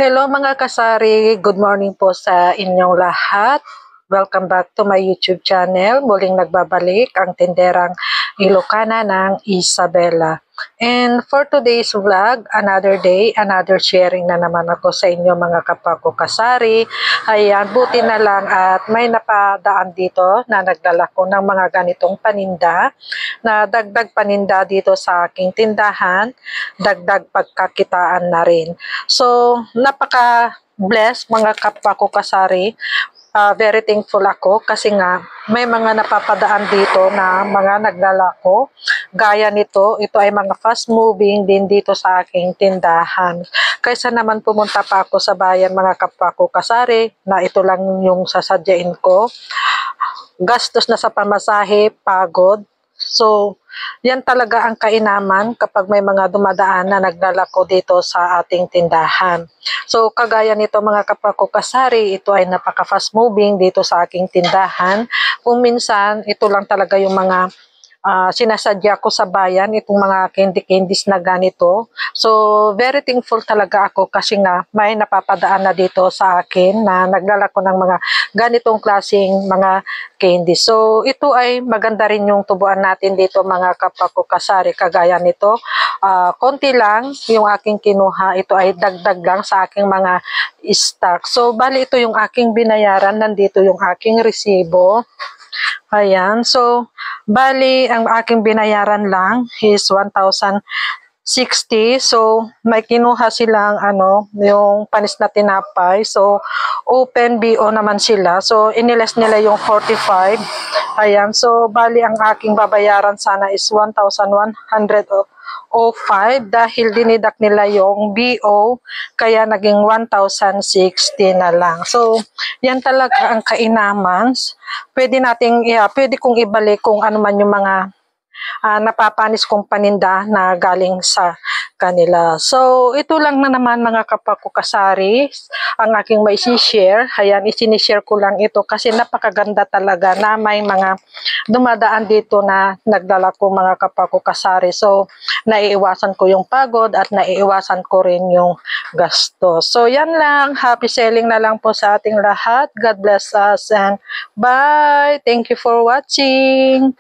Hello mga kasari, good morning po sa inyong lahat. Welcome back to my YouTube channel. Muling nagbabalik ang tinderang Ilocana ng Isabela. And for today's vlog, another day, another sharing na naman ako sa inyo mga kapako kasari. Ayan, buti na lang at may napadaan dito na nagdala ko ng mga ganitong paninda na dagdag paninda dito sa aking tindahan, dagdag pagkakitaan na rin. So, napaka-blessed mga kapwa ko kasari. Very thankful ako kasi nga may mga napapadaan dito na mga naglalako. Gaya nito, ito ay mga fast moving din dito sa aking tindahan. Kaysa naman pumunta pa ako sa bayan mga kapwa ko kasari na ito lang yung sasadyain ko. Gastos na sa pamasahe, pagod. So, yan talaga ang kainaman kapag may mga dumadaan na naglalako dito sa ating tindahan. So, kagaya nito mga kapako kasari, ito ay napaka-fast moving dito sa aking tindahan. Kung minsan, ito lang talaga yung mga sinasadya ko sa bayan, itong mga candies na ganito. So, very thankful talaga ako kasi nga may napapadaan na dito sa akin na naglalako ng mga ganitong klaseng mga candies. So, ito ay maganda rin yung tubuan natin dito mga kapako kasari. Kagaya nito, konti lang yung aking kinuha. Ito ay dagdag lang sa aking mga stock. So, bali ito yung aking binayaran. Nandito yung aking resibo. Ayan. So, bali, ang aking binayaran lang is 1,060. So, may kinuha silang yung panis na tinapay. So, open BO naman sila. So, iniles nila yung 45. Ayan. So, bali, ang aking babayaran sana is 1,105 dahil dinidak nila yung BO kaya naging 1,060 na lang. So, yan talaga ang kainaman. Pwede kong ibalik kung ano man yung mga napapanis kong paninda na galing sa kanila. So, ito lang na naman mga kapako kasari ang aking mai-share. Ayan, isinishare ko lang ito kasi napakaganda talaga na may mga dumadaan dito na nagdala ko mga kapako kasari. So, naiiwasan ko yung pagod at naiiwasan ko rin yung gastos. So, yan lang. Happy selling na lang po sa ating lahat. God bless us and bye! Thank you for watching!